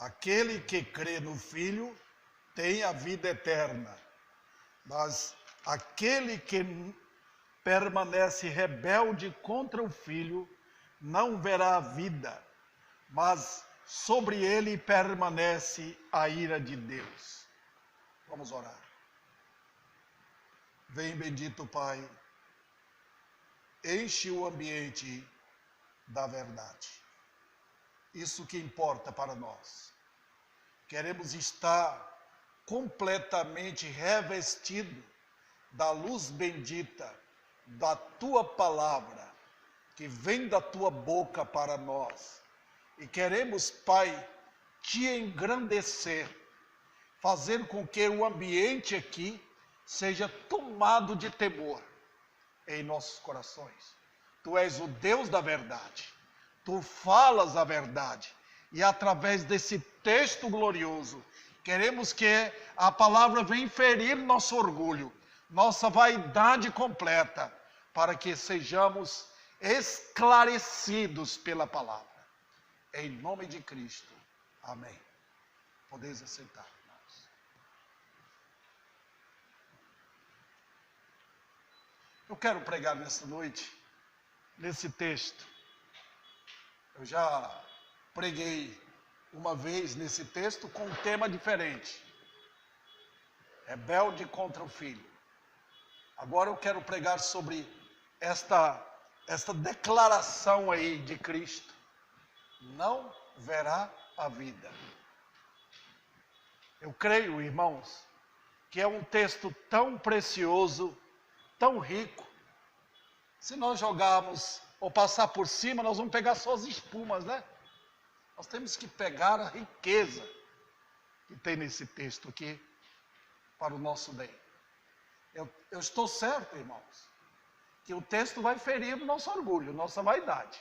Aquele que crê no Filho tem a vida eterna, mas aquele que permanece rebelde contra o Filho não verá a vida, mas sobre ele permanece a ira de Deus. Vamos orar. Vem, bendito Pai, enche o ambiente da verdade. Isso que importa para nós. Queremos estar completamente revestido da luz bendita da Tua palavra, que vem da Tua boca para nós. E queremos, Pai, Te engrandecer, fazer com que o ambiente aqui seja tomado de temor em nossos corações. Tu és o Deus da verdade. Tu falas a verdade. E através desse texto glorioso, queremos que a palavra venha ferir nosso orgulho, nossa vaidade completa, para que sejamos esclarecidos pela palavra. Em nome de Cristo. Amém. Podeis aceitar, irmãos. Eu quero pregar nesta noite, nesse texto. Eu já preguei uma vez nesse texto com um tema diferente. Rebelde contra o Filho. Agora eu quero pregar sobre esta declaração aí de Cristo. Não verá a vida. Eu creio, irmãos, que é um texto tão precioso, tão rico. Se nós jogarmos ou passar por cima, nós vamos pegar só as espumas, né? Nós temos que pegar a riqueza que tem nesse texto aqui para o nosso bem. Eu estou certo, irmãos, que o texto vai ferir o nosso orgulho, nossa vaidade.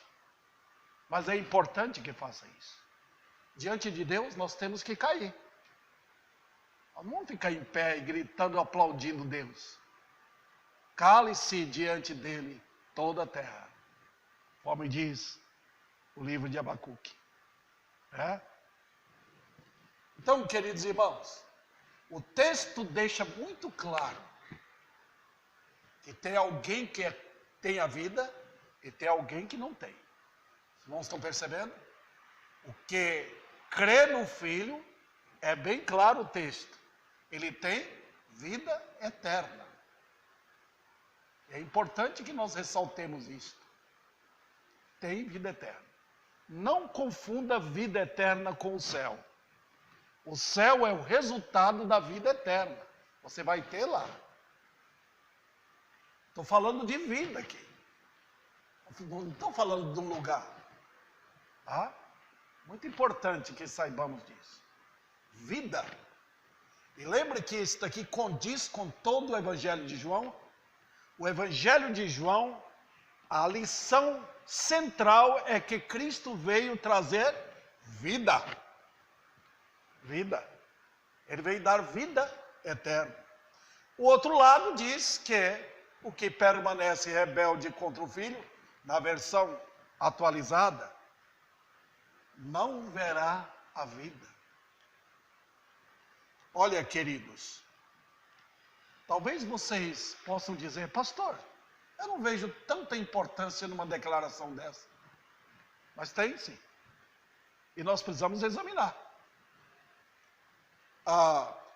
Mas é importante que faça isso. Diante de Deus, nós temos que cair. Nós não vamos ficar em pé e gritando, aplaudindo Deus. Cale-se diante dele toda a terra, como diz o livro de Abacuque. Então, queridos irmãos, o texto deixa muito claro que tem alguém que tem a vida e tem alguém que não tem. Os irmãos estão percebendo? O que crê no Filho, é bem claro o texto. Ele tem vida eterna. É importante que nós ressaltemos isto. Tem vida eterna. Não confunda vida eterna com o céu. O céu é o resultado da vida eterna. Você vai ter lá. Estou falando de vida aqui. Não estou falando de um lugar. Muito importante que saibamos disso. Vida. E lembre que isso aqui condiz com todo o Evangelho de João. O Evangelho de João, a lição central é que Cristo veio trazer vida. Vida. Ele veio dar vida eterna. O outro lado diz que o que permanece rebelde contra o Filho, na versão atualizada, não verá a vida. Olha, queridos, talvez vocês possam dizer, pastor, eu não vejo tanta importância numa declaração dessa. Mas tem sim. E nós precisamos examinar.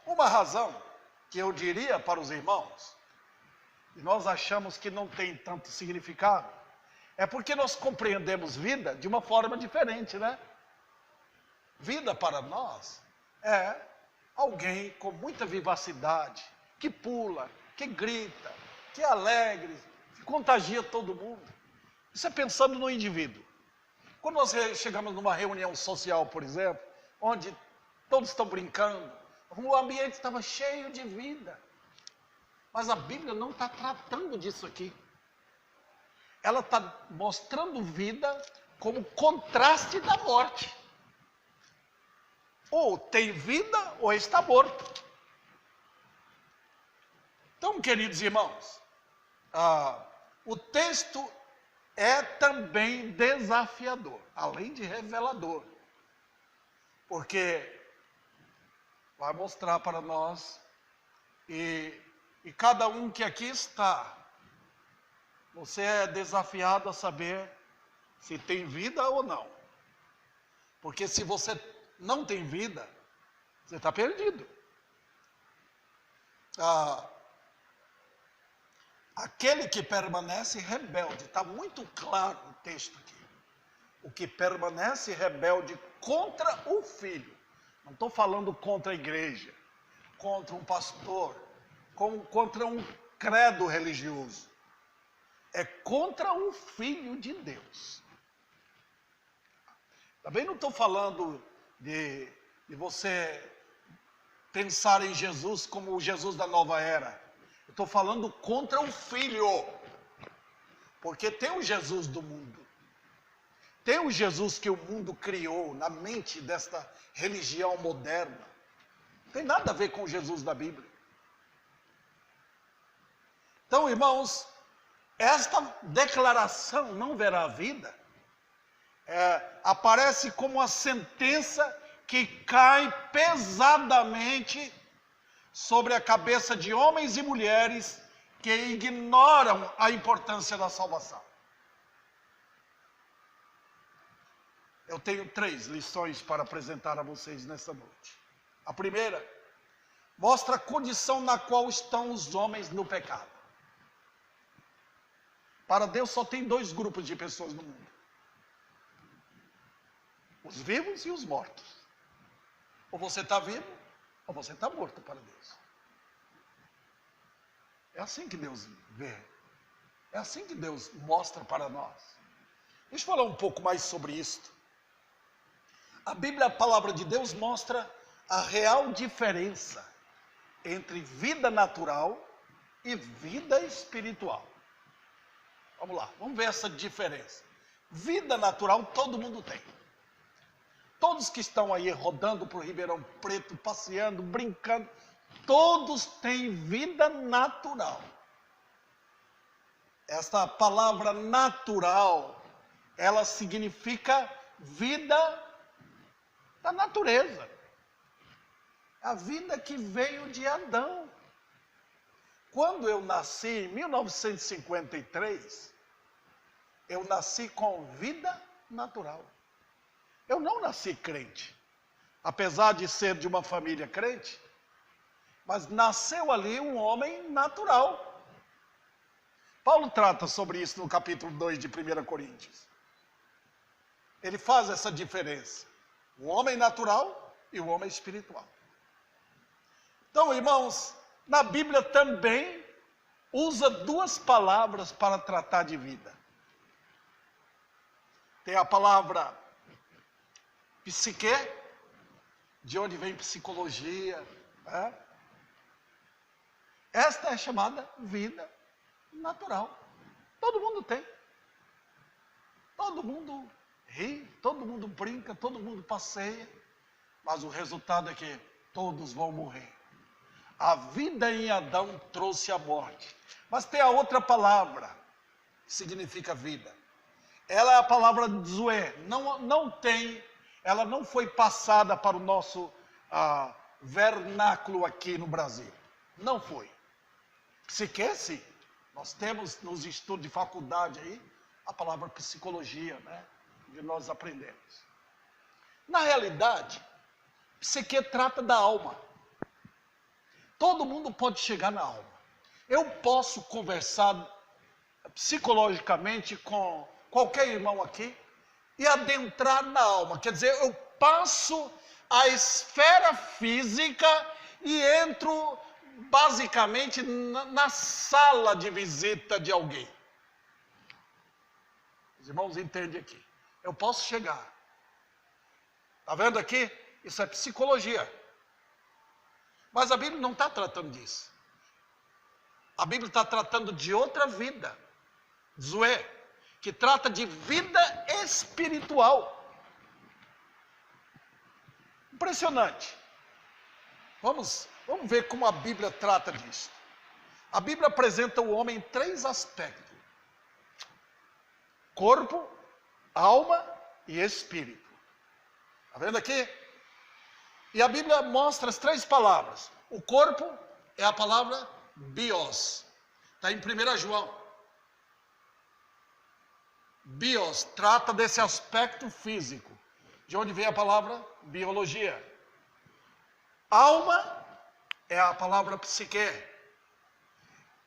Uma razão que eu diria para os irmãos, e nós achamos que não tem tanto significado, é porque nós compreendemos vida de uma forma diferente, né? Vida para nós é alguém com muita vivacidade, que pula, que grita, que é alegre, que contagia todo mundo. Isso é pensando no indivíduo. Quando nós chegamos numa reunião social, por exemplo, onde todos estão brincando, o ambiente estava cheio de vida. Mas a Bíblia não está tratando disso aqui. Ela está mostrando vida como contraste da morte. Ou tem vida ou está morto. Então, queridos irmãos, o texto é também desafiador, além de revelador. porque vai mostrar para nós, e cada um que aqui está, você é desafiado a saber se tem vida ou não. Porque se você não tem vida, você está perdido. Aquele que permanece rebelde, está muito claro o texto aqui. O que permanece rebelde contra o Filho. Não estou falando contra a igreja, contra um pastor, contra um credo religioso. É contra o Filho de Deus. Também não estou falando de você pensar em Jesus como o Jesus da nova era. Eu estou falando contra o Filho. Porque tem o Jesus do mundo. Tem o Jesus que o mundo criou na mente desta religião moderna. Não tem nada a ver com o Jesus da Bíblia. Então, irmãos, esta declaração não verá vida, aparece como uma sentença que cai pesadamente sobre a cabeça de homens e mulheres que ignoram a importância da salvação. Eu tenho 3 lições para apresentar a vocês nesta noite. A primeira, mostra a condição na qual estão os homens no pecado. Para Deus só tem 2 grupos de pessoas no mundo: os vivos e os mortos. Ou você está vivo, ou você está morto para Deus. É assim que Deus vê. É assim que Deus mostra para nós. Deixa eu falar um pouco mais sobre isto. A Bíblia, a palavra de Deus, mostra a real diferença entre vida natural e vida espiritual. Vamos lá, vamos ver essa diferença. Vida natural todo mundo tem. Todos que estão aí rodando por Ribeirão Preto, passeando, brincando, todos têm vida natural. Esta palavra natural, ela significa vida da natureza. A vida que veio de Adão. Quando eu nasci em 1953, eu nasci com vida natural. Eu não nasci crente, apesar de ser de uma família crente, mas nasceu ali um homem natural. Paulo trata sobre isso no capítulo 2 de 1 Coríntios. Ele faz essa diferença, o homem natural e o homem espiritual. Então, irmãos, na Bíblia também usa 2 palavras para tratar de vida. Tem a palavra psique, de onde vem psicologia. Esta é chamada vida natural. Todo mundo tem. Todo mundo ri, todo mundo brinca, todo mundo passeia. Mas o resultado é que todos vão morrer. A vida em Adão trouxe a morte. Mas tem a outra palavra que significa vida. Ela é a palavra zoé. Ela não foi passada para o nosso vernáculo aqui no Brasil. Não foi. Psique, sim. Nós temos nos estudos de faculdade aí a palavra psicologia, né? Que nós aprendemos. Na realidade, psique trata da alma. Todo mundo pode chegar na alma. Eu posso conversar psicologicamente com qualquer irmão aqui e adentrar na alma. Quer dizer, eu passo a esfera física e entro basicamente na sala de visita de alguém. Os irmãos entendem aqui. Eu posso chegar. Está vendo aqui? Isso é psicologia. Mas a Bíblia não está tratando disso. A Bíblia está tratando de outra vida. Zoé, que trata de vida espiritual. Impressionante. Vamos ver como a Bíblia trata disso. A Bíblia apresenta o homem em 3 aspectos: corpo, alma e espírito. Está vendo aqui? E a Bíblia mostra as 3 palavras. O corpo é a palavra bios. Está em 1 João. Bios trata desse aspecto físico. De onde vem a palavra biologia. Alma é a palavra psique.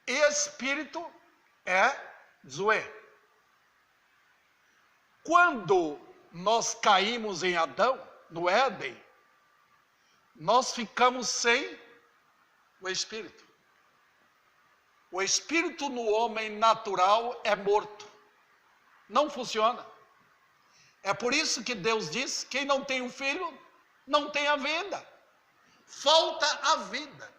Espírito é zoe. Quando nós caímos em Adão, no Éden, nós ficamos sem o Espírito. O Espírito no homem natural é morto. Não funciona. É por isso que Deus diz, quem não tem um filho, não tem a vida. Falta a vida.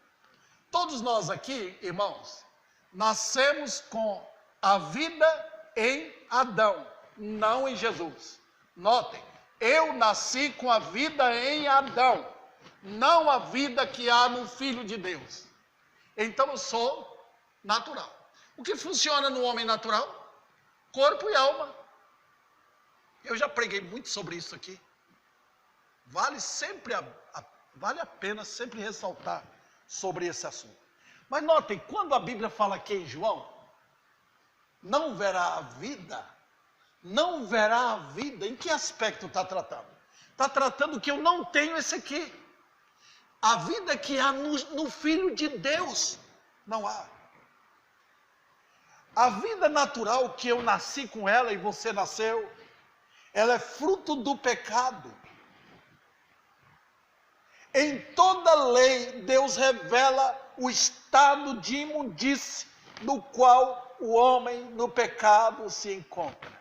Todos nós aqui, irmãos, nascemos com a vida em Adão, não em Jesus. Notem, eu nasci com a vida em Adão, não a vida que há no Filho de Deus. Então eu sou natural. O que funciona no homem natural? Corpo e alma. Eu já preguei muito sobre isso aqui. Vale a pena sempre ressaltar sobre esse assunto. Mas notem, quando a Bíblia fala aqui em João, não verá a vida, em que aspecto está tratando? Está tratando que eu não tenho esse aqui. A vida que há no Filho de Deus, não há. A vida natural que eu nasci com ela e você nasceu, ela é fruto do pecado. Em toda lei, Deus revela o estado de imundície no qual o homem no pecado se encontra.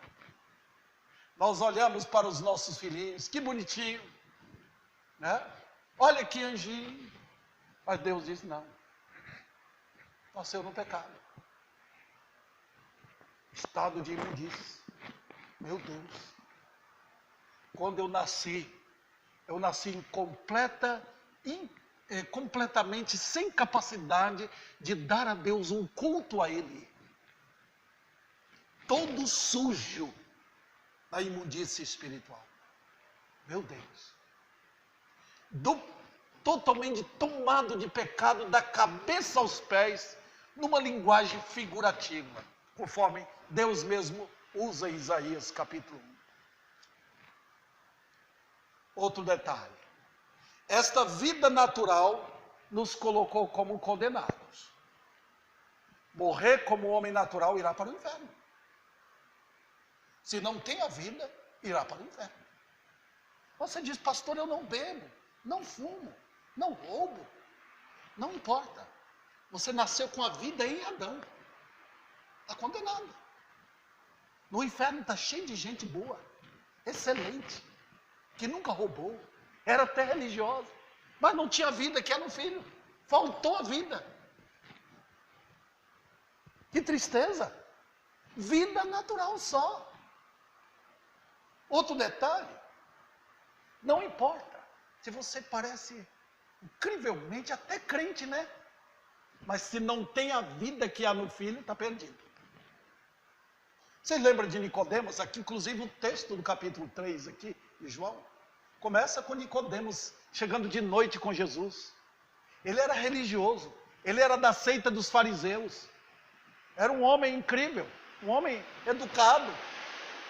Nós olhamos para os nossos filhinhos, que bonitinho, né? Olha que anjinho. Mas Deus diz não. Nasceu no pecado. Estado de imundície. Meu Deus. Quando eu nasci completamente sem capacidade de dar a Deus um culto a Ele. Todo sujo da imundície espiritual. Meu Deus. Totalmente tomado de pecado da cabeça aos pés, numa linguagem figurativa, conforme Deus mesmo usa em Isaías capítulo 1. Outro detalhe. Esta vida natural nos colocou como condenados. Morrer como homem natural irá para o inferno. Se não tem a vida, irá para o inferno. Você diz, pastor, eu não bebo, não fumo, não roubo. Não importa. Você nasceu com a vida em Adão. Está condenado. No inferno está cheio de gente boa, excelente, que nunca roubou, era até religiosa, mas não tinha vida, que era um filho. Faltou a vida. Que tristeza. Vida natural só. Outro detalhe, não importa se você parece incrivelmente até crente, né? Mas se não tem a vida que há no Filho, está perdido. Vocês lembram de Nicodemos? Aqui, inclusive, o texto do capítulo 3 aqui, de João, começa com Nicodemos chegando de noite com Jesus. Ele era religioso, ele era da seita dos fariseus. Era um homem incrível, um homem educado.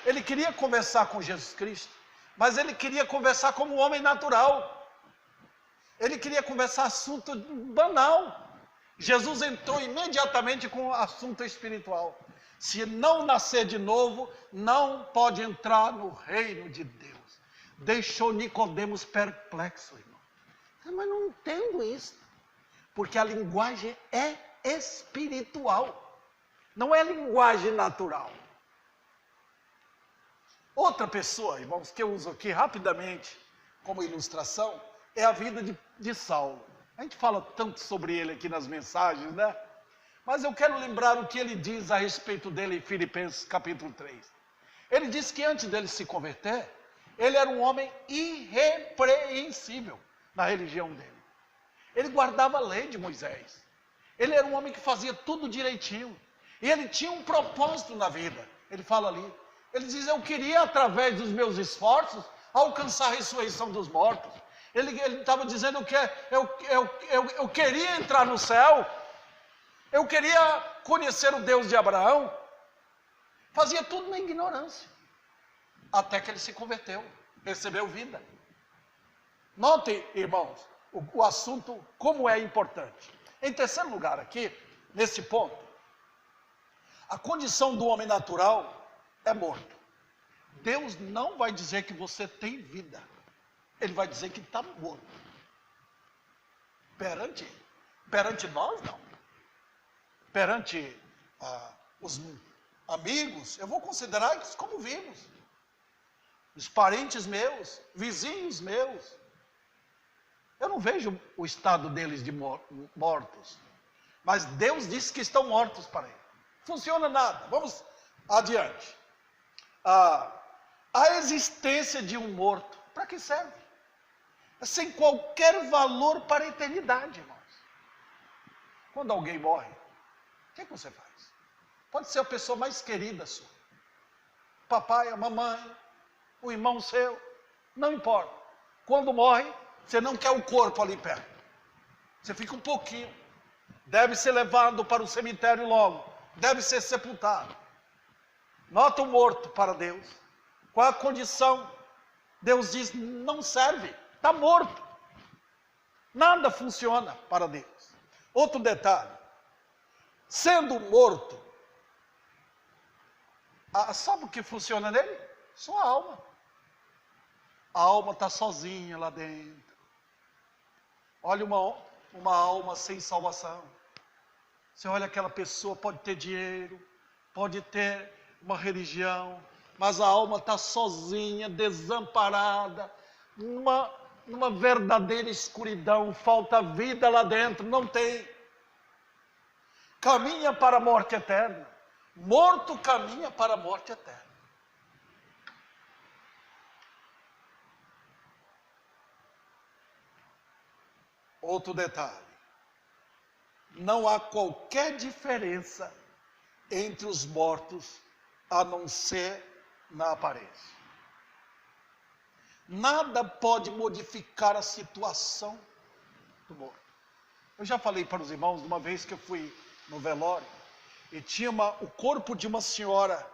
Ele queria conversar com Jesus Cristo, mas ele queria conversar como um homem natural. Ele queria conversar assunto banal. Jesus entrou imediatamente com o assunto espiritual. Se não nascer de novo, não pode entrar no reino de Deus. Deixou Nicodemos perplexo, irmão. Mas não entendo isso. Porque a linguagem é espiritual. Não é linguagem natural. Outra pessoa, irmãos, que eu uso aqui rapidamente como ilustração, é a vida de Saulo. A gente fala tanto sobre ele aqui nas mensagens, né? Mas eu quero lembrar o que ele diz a respeito dele em Filipenses capítulo 3. Ele diz que antes dele se converter, ele era um homem irrepreensível na religião dele. Ele guardava a lei de Moisés. Ele era um homem que fazia tudo direitinho. E ele tinha um propósito na vida. Ele fala ali. Ele diz, eu queria, através dos meus esforços, alcançar a ressurreição dos mortos. Ele estava dizendo que eu queria entrar no céu, eu queria conhecer o Deus de Abraão. Fazia tudo na ignorância, até que ele se converteu, recebeu vida. Notem, irmãos, o assunto, como é importante. Em terceiro lugar aqui, nesse ponto, a condição do homem natural é morto. Deus não vai dizer que você tem vida. Ele vai dizer que está morto. Perante nós, não. Perante os amigos, eu vou considerar eles como vivos. Os parentes meus, vizinhos meus. Eu não vejo o estado deles de mortos. Mas Deus disse que estão mortos para ele. Funciona nada. Vamos adiante. A existência de um morto, para que serve? Sem qualquer valor para a eternidade, irmãos. Quando alguém morre, o que você faz? Pode ser a pessoa mais querida sua. Papai, a mamãe, o irmão seu, não importa. Quando morre, você não quer o corpo ali perto. Você fica um pouquinho. Deve ser levado para o cemitério logo. Deve ser sepultado. Nota o morto para Deus. Qual é a condição? Deus diz, não serve. Está morto. Nada funciona para Deus. Outro detalhe. Sendo morto, sabe o que funciona nele? Sua alma. A alma está sozinha lá dentro. Olha uma alma sem salvação. Você olha aquela pessoa, pode ter dinheiro, pode ter uma religião, mas a alma está sozinha, desamparada, numa verdadeira escuridão, falta vida lá dentro, não tem. Caminha para a morte eterna. Morto caminha para a morte eterna. Outro detalhe. Não há qualquer diferença entre os mortos, a não ser na aparência. Nada pode modificar a situação do morto. Eu já falei para os irmãos, uma vez que eu fui no velório, e tinha o corpo de uma senhora,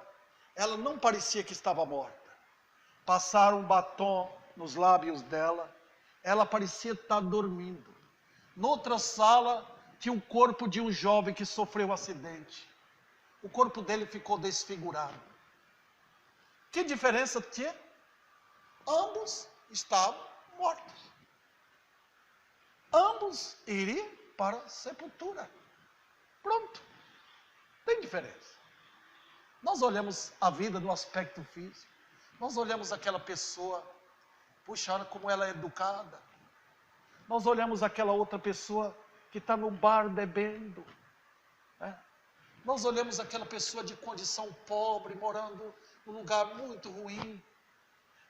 ela não parecia que estava morta. Passaram um batom nos lábios dela, ela parecia estar dormindo. Noutra sala, tinha o corpo de um jovem que sofreu um acidente. O corpo dele ficou desfigurado. Que diferença tinha? Ambos estavam mortos. Ambos iriam para a sepultura. Pronto. Tem diferença. Nós olhamos a vida no aspecto físico. Nós olhamos aquela pessoa, puxa, olha como ela é educada. Nós olhamos aquela outra pessoa que está no bar bebendo. Né? Nós olhamos aquela pessoa de condição pobre, morando num lugar muito ruim.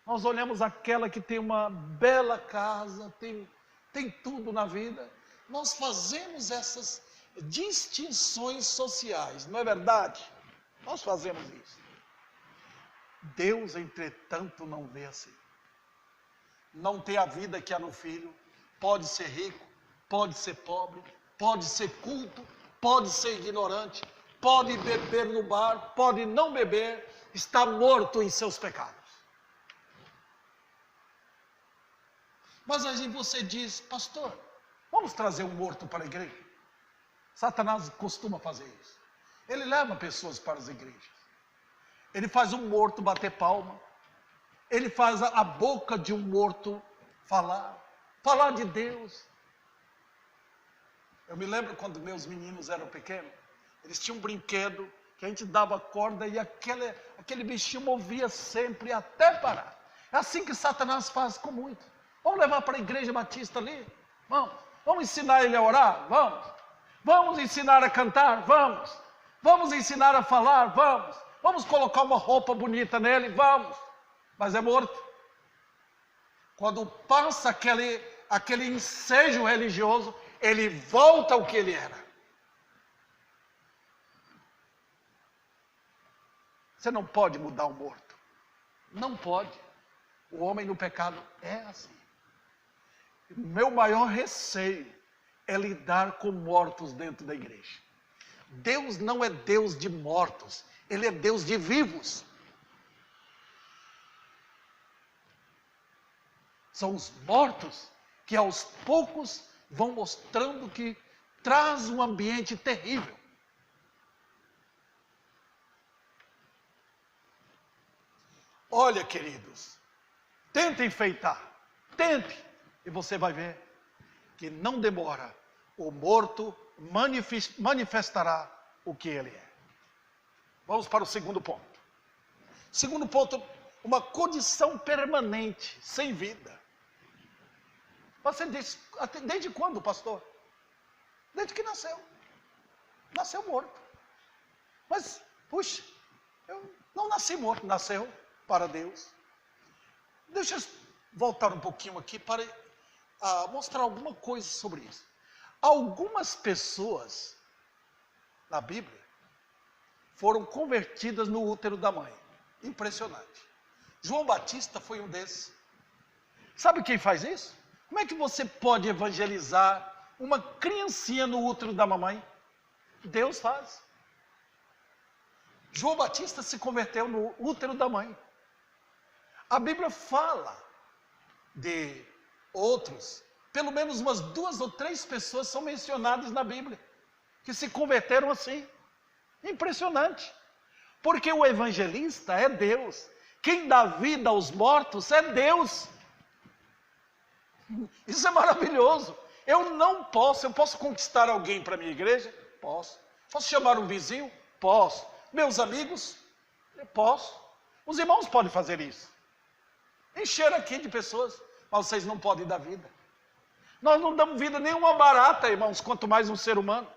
Nós olhamos aquela que tem uma bela casa, tem tudo na vida. Nós fazemos essas distinções sociais, não é verdade? Nós fazemos isso. Deus, entretanto, não vê assim. Não tem a vida que há no Filho. Pode ser rico, pode ser pobre, pode ser culto, pode ser ignorante, pode beber no bar, pode não beber, está morto em seus pecados. Mas aí você diz, pastor, vamos trazer um morto para a igreja? Satanás costuma fazer isso. Ele leva pessoas para as igrejas. Ele faz um morto bater palma. Ele faz a boca de um morto falar de Deus. Eu me lembro quando meus meninos eram pequenos, eles tinham um brinquedo que a gente dava corda e aquele bichinho movia sempre até parar. É assim que Satanás faz com muitos. Vamos levar para a igreja batista ali? Vamos ensinar ele a orar? Vamos ensinar a cantar? Vamos ensinar a falar? Vamos colocar uma roupa bonita nele? Vamos. Mas é morto. Quando passa aquele ensejo religioso, ele volta ao que ele era. Você não pode mudar o morto. Não pode. O homem no pecado é assim. Meu maior receio é lidar com mortos dentro da igreja. Deus não é Deus de mortos, Ele é Deus de vivos. São os mortos que aos poucos vão mostrando que traz um ambiente terrível. Olha, queridos, tente enfeitar, tente, e você vai ver que não demora, o morto manifestará o que ele é. Vamos para o segundo ponto. Segundo ponto, uma condição permanente, sem vida. Você diz, desde quando, pastor? Desde que nasceu. Nasceu morto. Mas, puxa, eu não nasci morto, nasceu para Deus. Deixa eu voltar um pouquinho aqui para mostrar alguma coisa sobre isso. Algumas pessoas na Bíblia foram convertidas no útero da mãe. Impressionante. João Batista foi um desses. Sabe quem faz isso? Como é que você pode evangelizar uma criancinha no útero da mamãe? Deus faz. João Batista se converteu no útero da mãe. A Bíblia fala de outros, pelo menos umas 2 ou 3 pessoas são mencionadas na Bíblia, que se converteram assim. Impressionante. Porque o evangelista é Deus. Quem dá vida aos mortos é Deus. Isso é maravilhoso. Eu posso conquistar alguém para a minha igreja? Posso. Posso chamar um vizinho? Posso. Meus amigos? Eu posso. Os irmãos podem fazer isso. Encher aqui de pessoas, mas vocês não podem dar vida. Nós não damos vida nenhuma barata, irmãos, quanto mais um ser humano.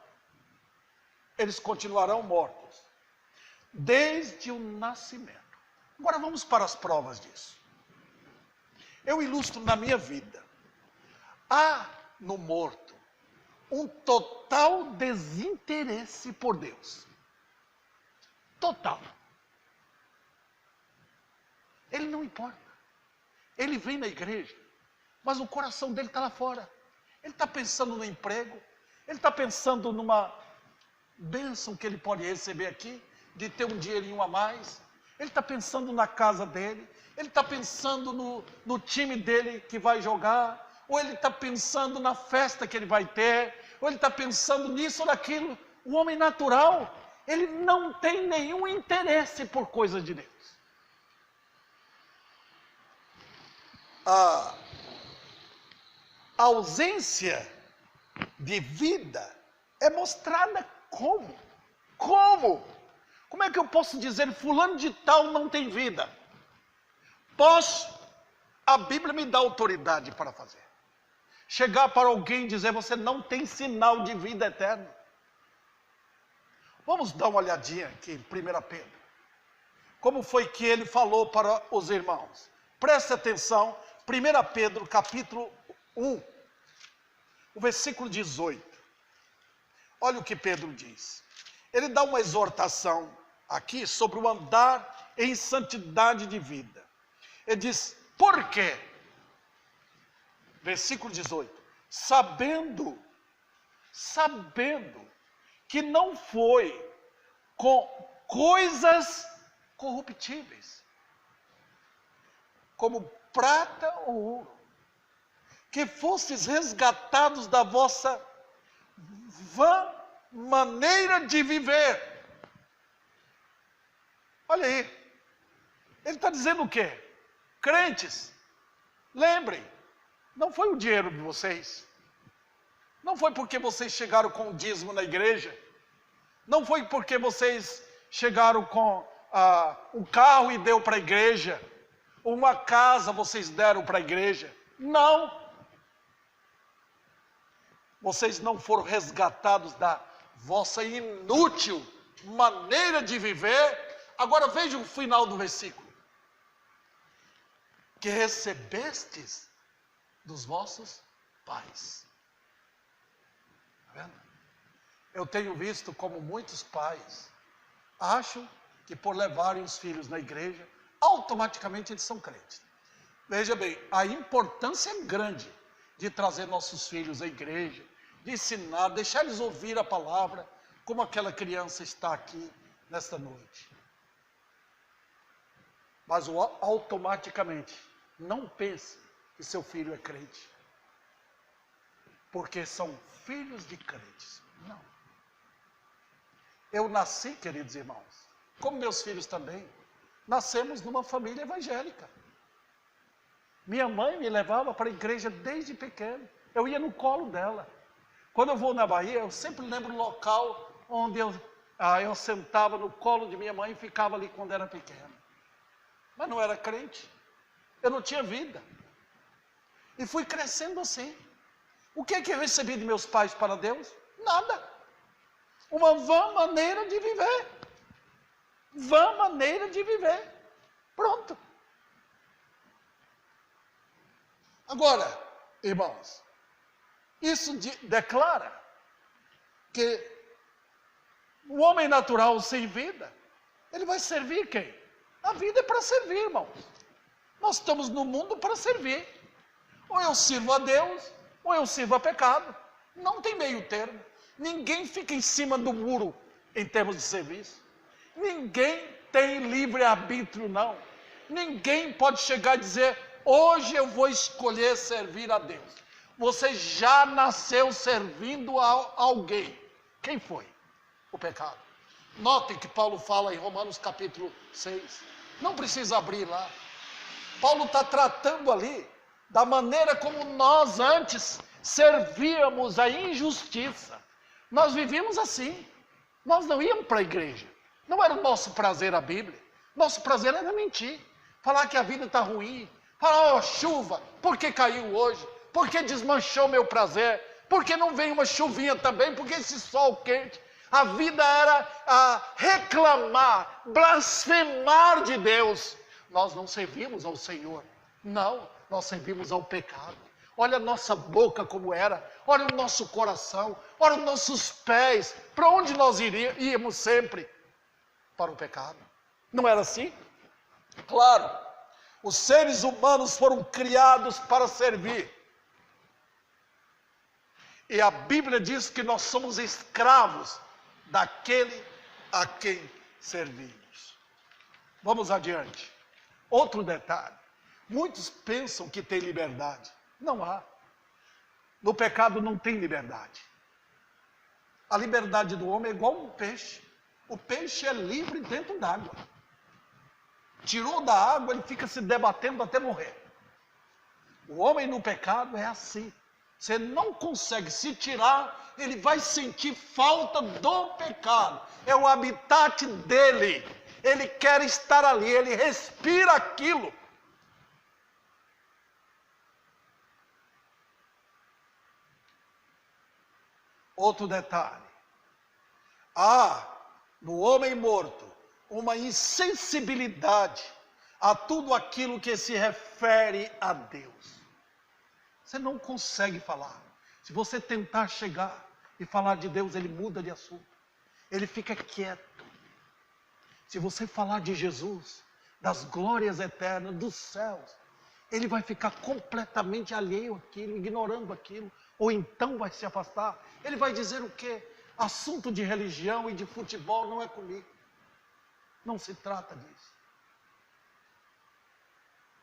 Eles continuarão mortos, desde o nascimento. Agora vamos para as provas disso. Eu ilustro na minha vida. Há no morto um total desinteresse por Deus. Total. Ele não importa. Ele vem na igreja, mas o coração dele está lá fora. Ele está pensando no emprego, ele está pensando numa bênção que ele pode receber aqui, de ter um dinheirinho a mais. Ele está pensando na casa dele, ele está pensando no time dele que vai jogar, ou ele está pensando na festa que ele vai ter, ou ele está pensando nisso ou naquilo. O homem natural, ele não tem nenhum interesse por coisas de Deus. A ausência de vida é mostrada como? Como é que eu posso dizer fulano de tal não tem vida? Posso. A Bíblia me dá autoridade para fazer. Chegar para alguém e dizer, você não tem sinal de vida eterna. Vamos dar uma olhadinha aqui em 1 Pedro. Como foi que ele falou para os irmãos? Preste atenção, 1 Pedro capítulo 1, o versículo 18. Olha o que Pedro diz. Ele dá uma exortação aqui sobre o andar em santidade de vida. Ele diz, por quê? Versículo 18. Sabendo que não foi com coisas corruptíveis, como prata ou ouro, que fostes resgatados da vossa vã maneira de viver. Olha aí, ele está dizendo o quê? Crentes, lembrem, não foi o dinheiro de vocês, não foi porque vocês chegaram com o dízimo na igreja, não foi porque vocês chegaram com um carro e deu para a igreja, uma casa vocês deram para a igreja, não. Vocês não foram resgatados da vossa inútil maneira de viver. Agora veja o final do versículo. Que recebestes dos vossos pais. Está vendo? Eu tenho visto como muitos pais acham que por levarem os filhos na igreja, automaticamente eles são crentes. Veja bem, a importância é grande de trazer nossos filhos à igreja, de ensinar, deixar eles ouvir a palavra, como aquela criança está aqui nesta noite. Mas automaticamente, não pense que seu filho é crente, porque são filhos de crentes. Não. Eu nasci, queridos irmãos, como meus filhos também, nascemos numa família evangélica. Minha mãe me levava para a igreja desde pequeno. Eu ia no colo dela. Quando eu vou na Bahia, eu sempre lembro o local onde eu sentava no colo de minha mãe e ficava ali quando era pequeno. Mas não era crente. Eu não tinha vida. E fui crescendo assim. O que é que eu recebi de meus pais para Deus? Nada. Uma vã maneira de viver. Vã maneira de viver. Pronto. Agora, irmãos, isso declara que o homem natural sem vida, ele vai servir quem? A vida é para servir, irmãos. Nós estamos no mundo para servir. Ou eu sirvo a Deus, ou eu sirvo a pecado. Não tem meio termo. Ninguém fica em cima do muro em termos de serviço. Ninguém tem livre-arbítrio, não. Ninguém pode chegar e dizer, hoje eu vou escolher servir a Deus. Você já nasceu servindo a alguém. Quem foi? O pecado. Notem que Paulo fala em Romanos capítulo 6. Não precisa abrir lá. Paulo está tratando ali da maneira como nós antes servíamos a injustiça. Nós vivíamos assim. Nós não íamos para a igreja. Não era o nosso prazer a Bíblia. Nosso prazer era mentir. Falar que a vida está ruim. Falar, ó, chuva, por que caiu hoje? Por que desmanchou meu prazer? Por que não veio uma chuvinha também? Por que esse sol quente? A vida era reclamar, blasfemar de Deus. Nós não servimos ao Senhor. Não, nós servimos ao pecado. Olha a nossa boca como era. Olha o nosso coração. Olha os nossos pés. Para onde nós íamos sempre? Para o pecado. Não era assim? Claro, os seres humanos foram criados para servir. E a Bíblia diz que nós somos escravos daquele a quem servimos. Vamos adiante. Outro detalhe. Muitos pensam que tem liberdade. Não há. No pecado não tem liberdade. A liberdade do homem é igual um peixe. O peixe é livre dentro d'água. Tirou da água, ele fica se debatendo até morrer. O homem no pecado é assim. Você não consegue se tirar, ele vai sentir falta do pecado. É o habitat dele. Ele quer estar ali, ele respira aquilo. Outro detalhe. Há no homem morto uma insensibilidade a tudo aquilo que se refere a Deus. Você não consegue falar. Se você tentar chegar e falar de Deus, ele muda de assunto. Ele fica quieto. Se você falar de Jesus, das glórias eternas, dos céus, ele vai ficar completamente alheio àquilo, ignorando aquilo, ou então vai se afastar. Ele vai dizer o quê? Assunto de religião e de futebol não é comigo. Não se trata disso.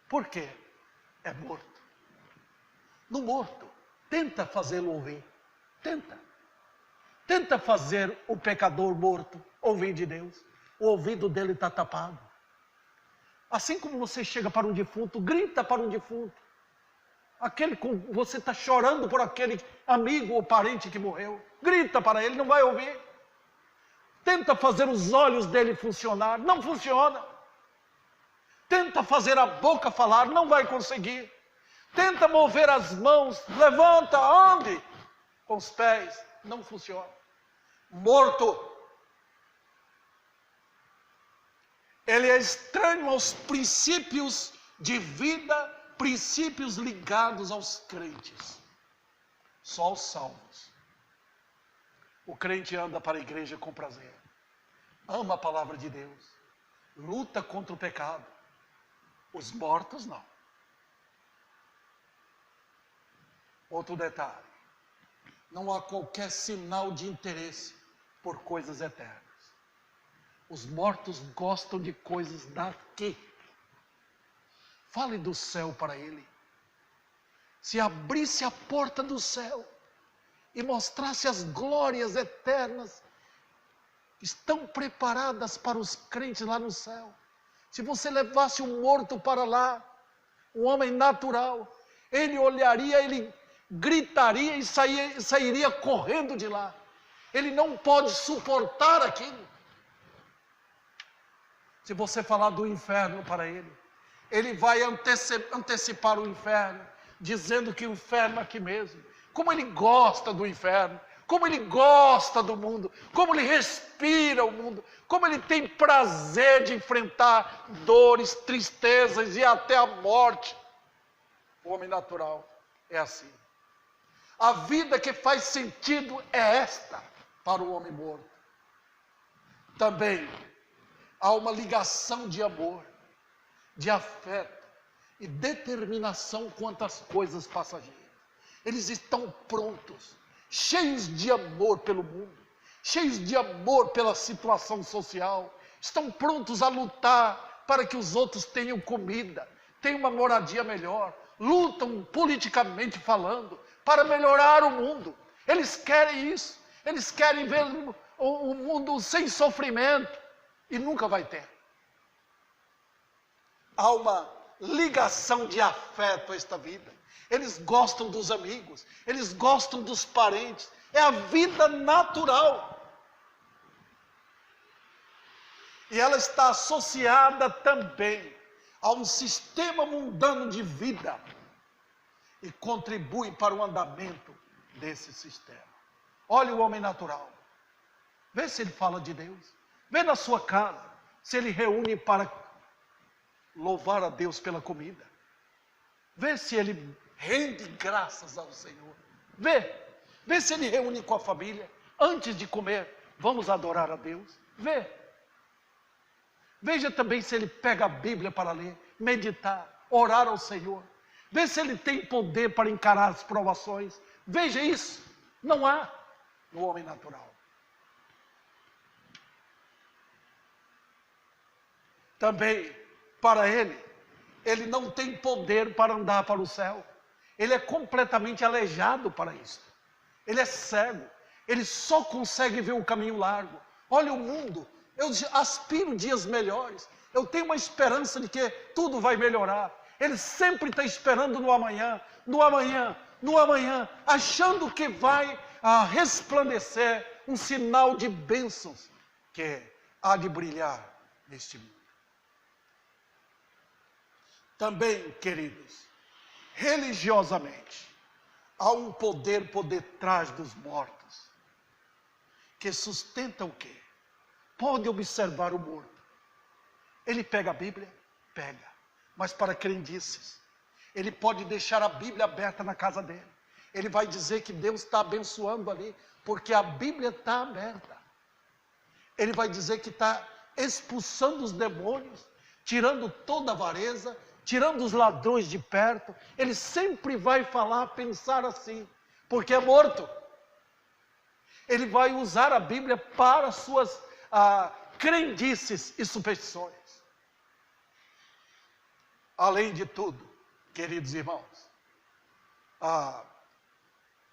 Por quê? É morto. No morto, tenta fazê-lo ouvir. Tenta. Tenta fazer o pecador morto ouvir de Deus. O ouvido dele está tapado. Assim como você chega para um defunto, grita para um defunto. Você está chorando por aquele amigo ou parente que morreu. Grita para ele, não vai ouvir. Tenta fazer os olhos dele funcionar, não funciona. Tenta fazer a boca falar, não vai conseguir. Tenta mover as mãos, levanta, ande. Com os pés, não funciona. Morto. Ele é estranho aos princípios de vida, princípios ligados aos crentes. Só os salvos. O crente anda para a igreja com prazer. Ama a palavra de Deus. Luta contra o pecado. Os mortos não. Outro detalhe, não há qualquer sinal de interesse por coisas eternas. Os mortos gostam de coisas daqui. Fale do céu para ele. Se abrisse a porta do céu e mostrasse as glórias eternas que estão preparadas para os crentes lá no céu. Se você levasse um morto para lá, um homem natural, ele olharia, ele gritaria e sairia correndo de lá. Ele não pode suportar aquilo. Se você falar do inferno para ele, ele vai antecipar o inferno, dizendo que o inferno é aqui mesmo. Como ele gosta do inferno, como ele gosta do mundo, como ele respira o mundo, como ele tem prazer de enfrentar dores, tristezas e até a morte. O homem natural é assim. A vida que faz sentido é esta para o homem morto. Também há uma ligação de amor, de afeto e determinação quanto às coisas passageiras. Eles estão prontos, cheios de amor pelo mundo, cheios de amor pela situação social, estão prontos a lutar para que os outros tenham comida, tenham uma moradia melhor, lutam politicamente falando para melhorar o mundo. Eles querem isso, eles querem ver o mundo sem sofrimento e nunca vai ter. Há uma ligação de afeto a esta vida. Eles gostam dos amigos, eles gostam dos parentes. É a vida natural. E ela está associada também a um sistema mundano de vida e contribui para o andamento desse sistema. Olha o homem natural. Vê se ele fala de Deus. Vê na sua casa se ele reúne para louvar a Deus pela comida. Vê se ele rende graças ao Senhor. Vê se ele reúne com a família. Antes de comer, vamos adorar a Deus. Veja também se ele pega a Bíblia para ler, meditar, orar ao Senhor. Vê se ele tem poder para encarar as provações. Veja isso. Não há no homem natural. Também, para ele não tem poder para andar para o céu. Ele é completamente aleijado para isso. Ele é cego. Ele só consegue ver o caminho largo. Olha o mundo. Eu aspiro dias melhores. Eu tenho uma esperança de que tudo vai melhorar. Ele sempre está esperando no amanhã, achando que vai resplandecer um sinal de bênçãos que há de brilhar neste mundo. Também, queridos, religiosamente, há um poder por detrás dos mortos, que sustenta o quê? Pode observar o morto. Ele pega a Bíblia? Pega. Mas para crendices. Ele pode deixar a Bíblia aberta na casa dele. Ele vai dizer que Deus está abençoando ali, porque a Bíblia está aberta. Ele vai dizer que está expulsando os demônios, tirando toda a avareza, tirando os ladrões de perto. Ele sempre vai falar, pensar assim, porque é morto. Ele vai usar a Bíblia para suas crendices e superstições. Além de tudo, queridos irmãos,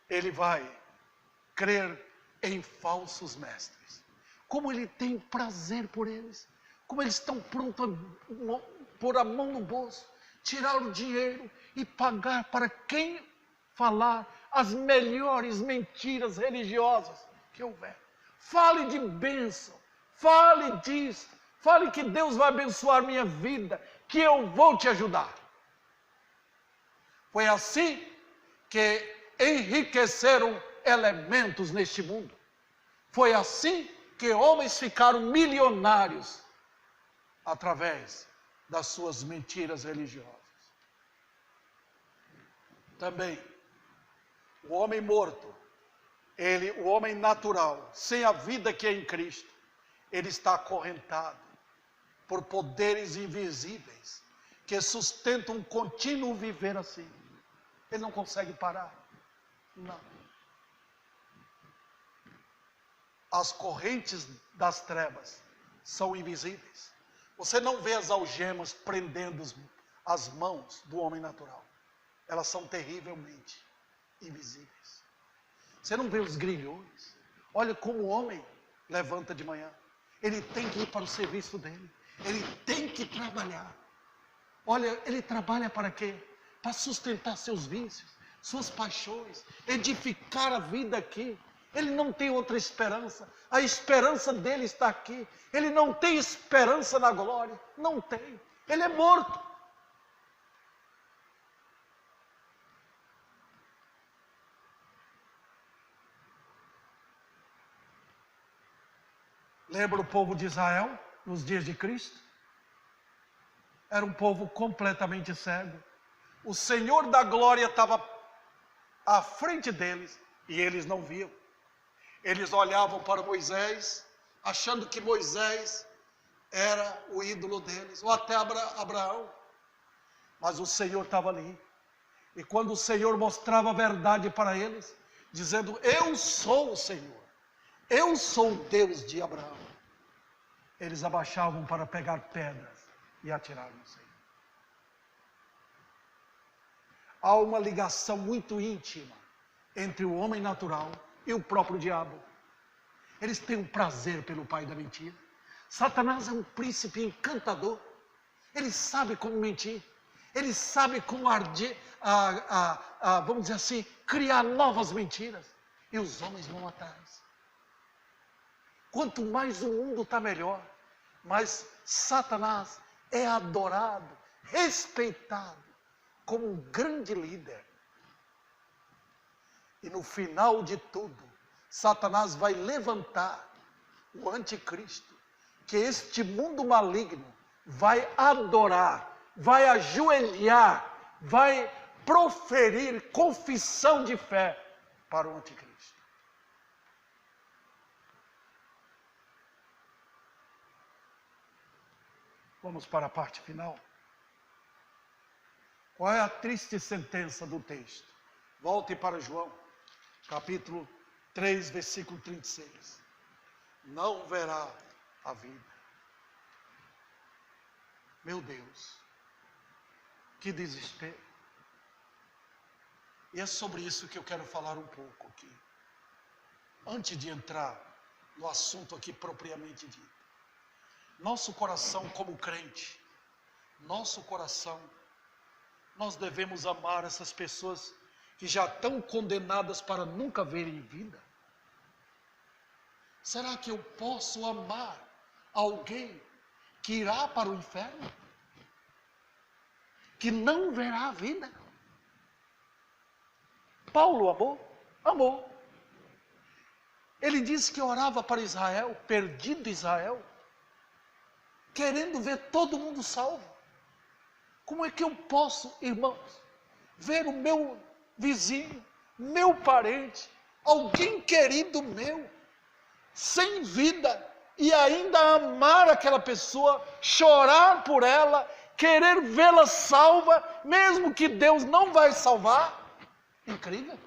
ele vai crer em falsos mestres. Como ele tem prazer por eles, como eles estão prontos a pôr a mão no bolso, tirar o dinheiro e pagar para quem falar as melhores mentiras religiosas que houver. Fale de bênção, fale disso, fale que Deus vai abençoar minha vida, que eu vou te ajudar. Foi assim que enriqueceram elementos neste mundo. Foi assim que homens ficaram milionários através das suas mentiras religiosas. Também, o homem morto, o homem natural, sem a vida que é em Cristo, ele está acorrentado por poderes invisíveis que sustentam um contínuo viver assim. Ele não consegue parar. Não. As correntes das trevas são invisíveis. Você não vê as algemas prendendo as mãos do homem natural. Elas são terrivelmente invisíveis. Você não vê os grilhões. Olha como o homem levanta de manhã. Ele tem que ir para o serviço dele. Ele tem que trabalhar. Olha, ele trabalha para quê? Para sustentar seus vícios, suas paixões, edificar a vida aqui. Ele não tem outra esperança. A esperança dele está aqui. Ele não tem esperança na glória. Não tem. Ele é morto. Lembra o povo de Israel nos dias de Cristo? Era um povo completamente cego. O Senhor da glória estava à frente deles e eles não viam. Eles olhavam para Moisés, achando que Moisés era o ídolo deles, ou até Abraão. Mas o Senhor estava ali. E quando o Senhor mostrava a verdade para eles, dizendo: eu sou o Senhor, eu sou o Deus de Abraão, eles abaixavam para pegar pedras e atirar no Senhor. Há uma ligação muito íntima entre o homem natural e o próprio diabo. Eles têm um prazer pelo pai da mentira. Satanás é um príncipe encantador. Ele sabe como mentir. Ele sabe como arder, vamos dizer assim, criar novas mentiras. E os homens vão atrás. Quanto mais o mundo está melhor, mais Satanás é adorado, respeitado como um grande líder. E no final de tudo, Satanás vai levantar o anticristo, que este mundo maligno vai adorar, vai ajoelhar, vai proferir confissão de fé para o anticristo. Vamos para a parte final. Qual é a triste sentença do texto? Volte para João, capítulo 3, versículo 36. Não verá a vida. Meu Deus, que desespero. E é sobre isso que eu quero falar um pouco aqui. Antes de entrar no assunto aqui propriamente dito. Nosso coração como crente, nosso coração, nós devemos amar essas pessoas que já estão condenadas para nunca verem vida. Será que eu posso amar alguém que irá para o inferno? Que não verá a vida? Paulo amou? Amou. Ele disse que orava para Israel, perdido Israel, querendo ver todo mundo salvo. Como é que eu posso, irmãos, ver o meu vizinho, meu parente, alguém querido meu, sem vida, e ainda amar aquela pessoa, chorar por ela, querer vê-la salva, mesmo que Deus não vai salvar? Incrível.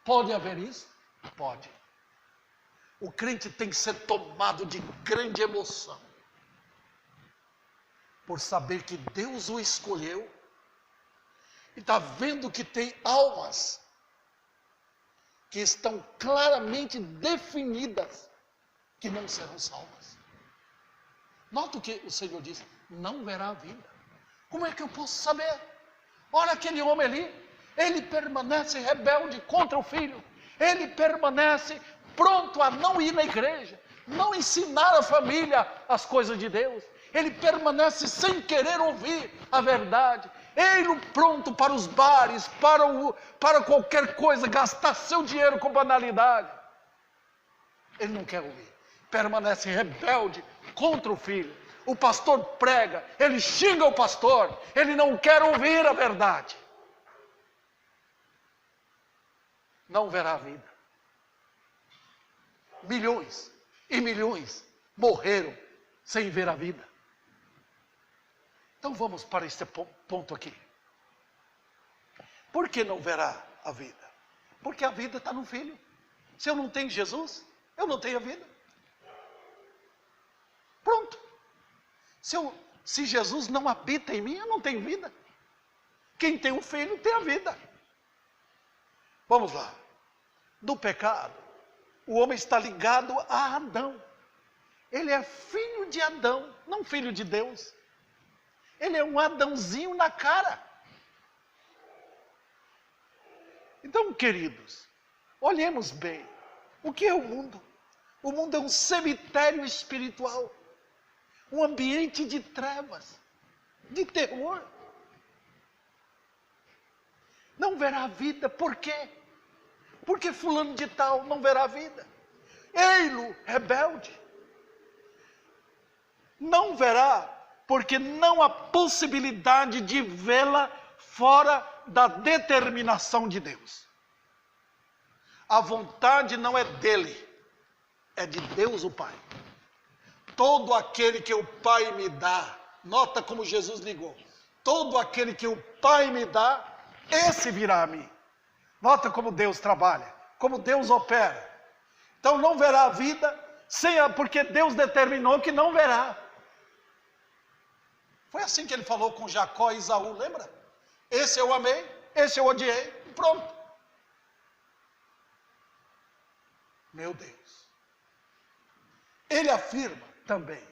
Pode haver isso? Pode. O crente tem que ser tomado de grande emoção, por saber que Deus o escolheu, e está vendo que tem almas que estão claramente definidas, que não serão salvas. Nota o que o Senhor diz: não verá a vida. Como é que eu posso saber? Olha aquele homem ali, ele permanece rebelde contra o filho, ele permanece pronto a não ir na igreja, não ensinar a família as coisas de Deus, ele permanece sem querer ouvir a verdade, ele pronto para os bares, para qualquer coisa, gastar seu dinheiro com banalidade. Ele não quer ouvir, permanece rebelde contra o filho. O pastor prega, ele xinga o pastor, ele não quer ouvir a verdade. Não verá a vida. Milhões e milhões morreram sem ver a vida. Então vamos para esse ponto aqui. Por que não verá a vida? Porque a vida está no Filho. Se eu não tenho Jesus, eu não tenho a vida. Pronto. Se Jesus não habita em mim, eu não tenho vida. Quem tem um Filho tem a vida. Vamos lá. Do pecado, o homem está ligado a Adão. Ele é filho de Adão, não filho de Deus. Ele é um Adãozinho na cara. Então, queridos, olhemos bem. O que é o mundo? O mundo é um cemitério espiritual. Um ambiente de trevas, de terror. Não verá vida, por quê? Porque fulano de tal não verá vida. Ei-lo, rebelde. Não verá, porque não há possibilidade de vê-la fora da determinação de Deus. A vontade não é dele, é de Deus o Pai. Todo aquele que o Pai me dá, nota como Jesus ligou, todo aquele que o Pai me dá, esse virá a mim. Nota como Deus trabalha, como Deus opera. Então não verá a vida, porque Deus determinou que não verá. Foi assim que ele falou com Jacó e Esaú, lembra? Esse eu amei, esse eu odiei, pronto. Meu Deus. Ele afirma também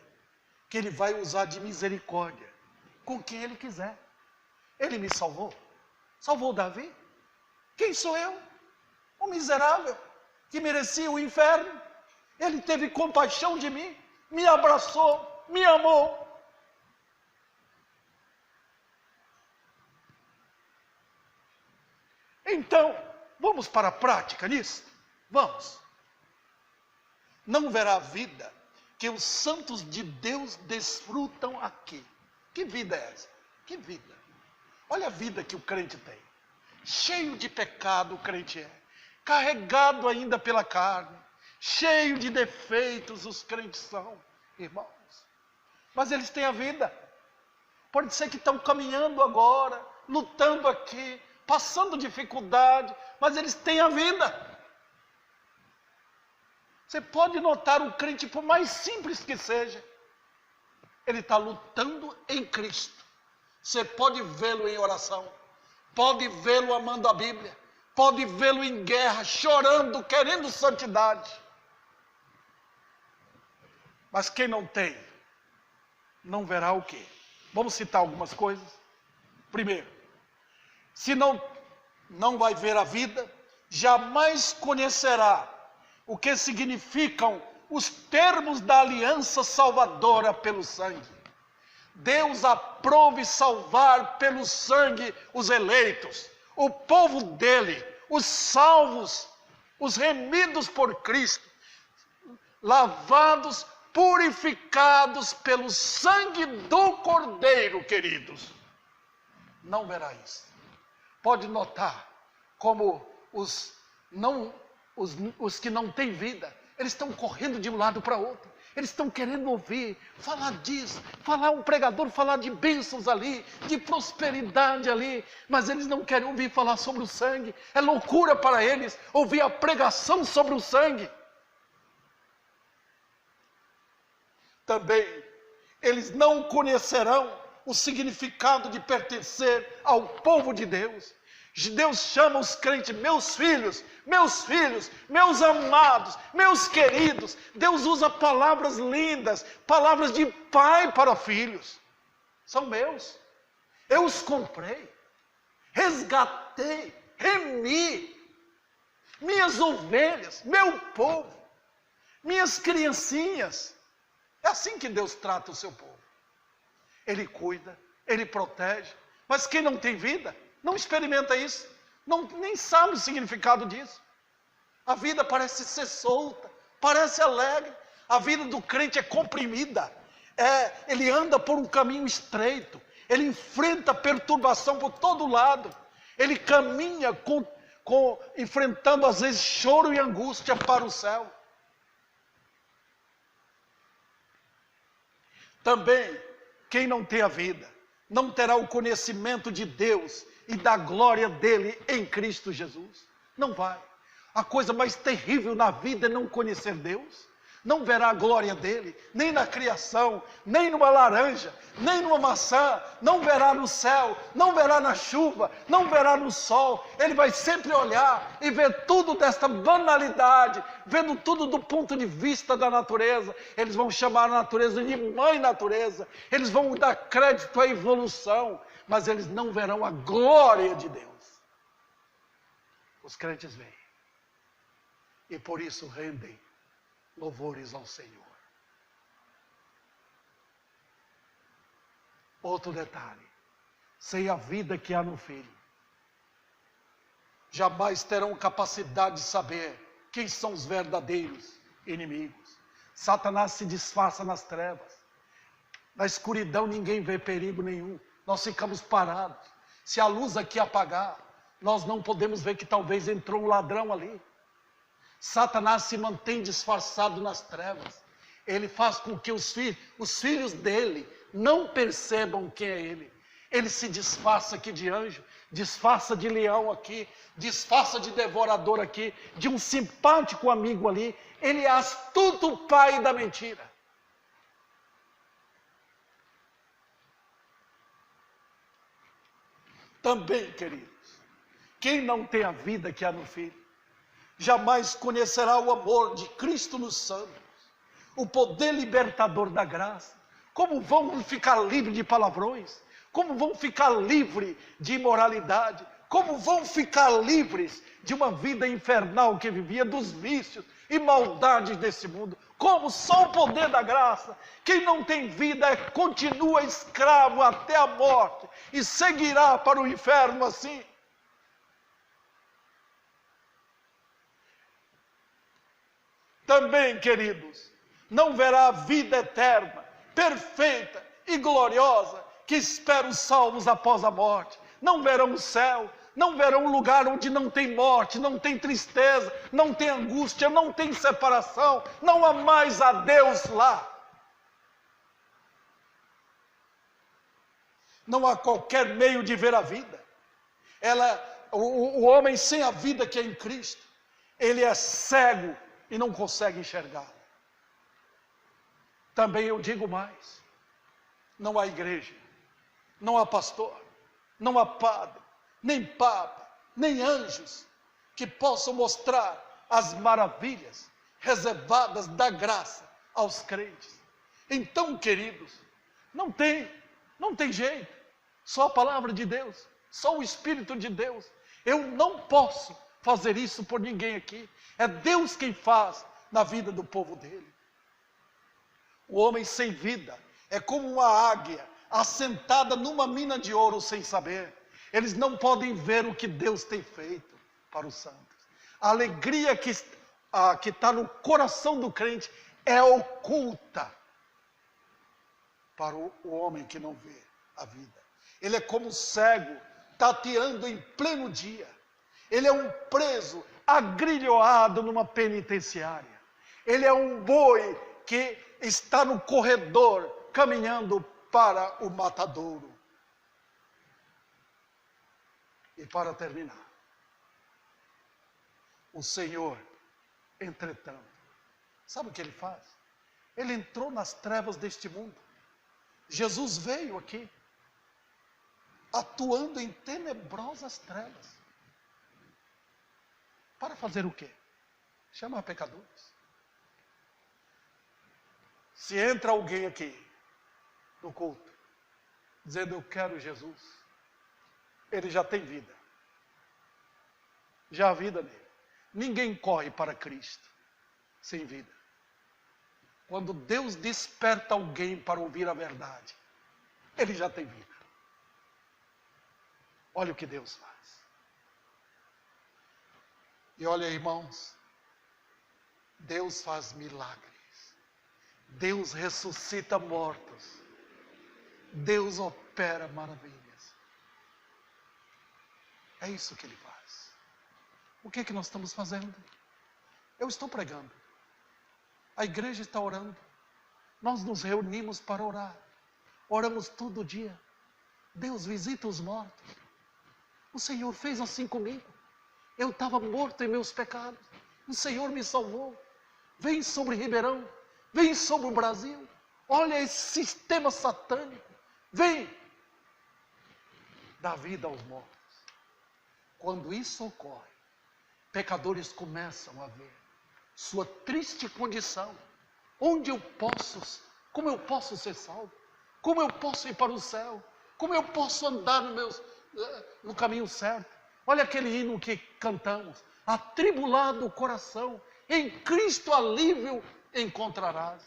que ele vai usar de misericórdia com quem ele quiser. Ele me salvou. Salvou Davi. Quem sou eu? Um miserável que merecia o inferno. Ele teve compaixão de mim, me abraçou, me amou. Então, vamos para a prática nisso? Vamos. Não verá vida que os santos de Deus desfrutam aqui. Que vida é essa? Que vida? Olha a vida que o crente tem. Cheio de pecado o crente é. Carregado ainda pela carne. Cheio de defeitos os crentes são, irmãos. Mas eles têm a vida. Pode ser que estão caminhando agora, lutando aqui, passando dificuldade, mas eles têm a vida. Você pode notar um crente, por mais simples que seja, ele está lutando em Cristo. Você pode vê-lo em oração, pode vê-lo amando a Bíblia, pode vê-lo em guerra, chorando, querendo santidade. Mas quem não tem, não verá o quê? Vamos citar algumas coisas. Primeiro, se não vai ver a vida, jamais conhecerá o que significam os termos da aliança salvadora pelo sangue. Deus aprove salvar pelo sangue os eleitos, o povo dele, os salvos, os remidos por Cristo, lavados, purificados pelo sangue do Cordeiro, queridos. Não verá isso. Pode notar como os que não têm vida, eles estão correndo de um lado para outro. Eles estão querendo ouvir, falar disso, um pregador falar de bênçãos ali, de prosperidade ali, mas eles não querem ouvir falar sobre o sangue. É loucura para eles ouvir a pregação sobre o sangue. Também, eles não conhecerão o significado de pertencer ao povo de Deus. Deus chama os crentes, meus filhos, meus amados, meus queridos. Deus usa palavras lindas, palavras de pai para filhos. São meus. Eu os comprei, resgatei, remi. Minhas ovelhas, meu povo, minhas criancinhas. É assim que Deus trata o seu povo. Ele cuida, Ele protege. Mas quem não tem vida, não experimenta isso, nem sabe o significado disso. A vida parece ser solta, parece alegre. A vida do crente é comprimida. Ele anda por um caminho estreito. Ele enfrenta perturbação por todo lado. Ele caminha enfrentando às vezes choro e angústia para o céu. Também, quem não tem a vida, não terá o conhecimento de Deus e da glória dele em Cristo Jesus. Não vai. A coisa mais terrível na vida é não conhecer Deus. Não verá a glória dele, nem na criação, nem numa laranja, nem numa maçã, não verá no céu, não verá na chuva, não verá no sol. Ele vai sempre olhar e ver tudo desta banalidade, vendo tudo do ponto de vista da natureza. Eles vão chamar a natureza de mãe natureza, eles vão dar crédito à evolução, mas eles não verão a glória de Deus. Os crentes veem, e por isso rendem louvores ao Senhor. Outro detalhe, sem a vida que há no Filho, jamais terão capacidade de saber quem são os verdadeiros inimigos. Satanás se disfarça nas trevas. Na escuridão ninguém vê perigo nenhum. Nós ficamos parados. Se a luz aqui apagar, nós não podemos ver que talvez entrou um ladrão ali. Satanás se mantém disfarçado nas trevas. Ele faz com que os filhos dele não percebam quem é ele. Ele se disfarça aqui de anjo, disfarça de leão aqui, disfarça de devorador aqui, de um simpático amigo ali. Ele é astuto pai da mentira. Também, queridos, quem não tem a vida que há no Filho, jamais conhecerá o amor de Cristo nos santos, o poder libertador da graça. Como vão ficar livres de palavrões? Como vão ficar livres de imoralidade? Como vão ficar livres de uma vida infernal que vivia, dos vícios e maldades desse mundo? Como? Só o poder da graça. Quem não tem vida continua escravo até a morte e seguirá para o inferno assim. Também, queridos, não verá a vida eterna, perfeita e gloriosa que espera os salvos após a morte. Não verão o céu, não verão um lugar onde não tem morte, não tem tristeza, não tem angústia, não tem separação, não há mais a Deus lá. Não há qualquer meio de ver a vida. O homem sem a vida que é em Cristo, ele é cego e não consegue enxergá-la. Também eu digo mais, não há igreja, não há pastor, não há padre, nem papa, nem anjos que possam mostrar as maravilhas reservadas da graça aos crentes. Então, queridos, não tem jeito, só a palavra de Deus, só o Espírito de Deus. Eu não posso fazer isso por ninguém aqui. É Deus quem faz na vida do povo dele. O homem sem vida é como uma águia assentada numa mina de ouro sem saber. Eles não podem ver o que Deus tem feito para os santos. A alegria que está no coração do crente é oculta para o homem que não vê a vida. Ele é como cego, tateando em pleno dia. Ele é um preso agrilhoado numa penitenciária. Ele é um boi que está no corredor caminhando para o matadouro. E para terminar, o Senhor, entretanto, sabe o que ele faz? Ele entrou nas trevas deste mundo. Jesus veio aqui, atuando em tenebrosas trevas. Para fazer o quê? Chamar pecadores. Se entra alguém aqui no culto, dizendo eu quero Jesus, ele já tem vida. Já há vida nele. Ninguém corre para Cristo sem vida. Quando Deus desperta alguém para ouvir a verdade, ele já tem vida. Olha o que Deus faz. E olha, irmãos, Deus faz milagres. Deus ressuscita mortos. Deus opera maravilhas. É isso que ele faz. O que é que nós estamos fazendo? Eu estou pregando. A igreja está orando. Nós nos reunimos para orar. Oramos todo dia. Deus visita os mortos. O Senhor fez assim comigo. Eu estava morto em meus pecados. O Senhor me salvou. Vem sobre Ribeirão. Vem sobre o Brasil. Olha esse sistema satânico. Vem. Dá vida aos mortos. Quando isso ocorre, pecadores começam a ver sua triste condição. Onde eu posso, como eu posso ser salvo? Como eu posso ir para o céu? Como eu posso andar no caminho certo? Olha aquele hino que cantamos. Atribulado o coração, em Cristo alívio encontrarás.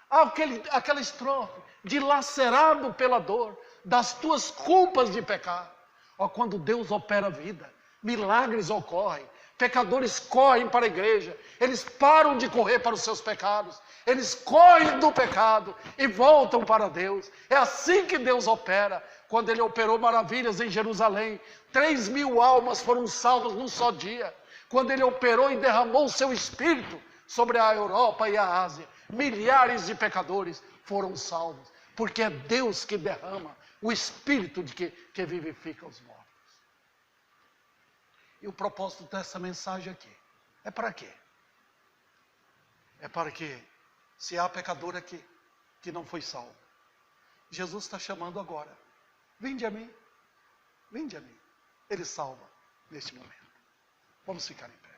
Aquela estrofe, dilacerado pela dor, das tuas culpas de pecar. Ó, quando Deus opera a vida, milagres ocorrem, pecadores correm para a igreja, eles param de correr para os seus pecados, eles correm do pecado e voltam para Deus. É assim que Deus opera. Quando Ele operou maravilhas em Jerusalém, 3.000 almas foram salvas num só dia. Quando Ele operou e derramou o seu Espírito sobre a Europa e a Ásia, milhares de pecadores foram salvos, porque é Deus que derrama o Espírito que vivifica os mortos. E o propósito dessa mensagem aqui é para quê? É para que, se há pecador aqui que não foi salvo, Jesus está chamando agora. Vinde a mim. Vinde a mim. Ele salva neste momento. Vamos ficar em pé.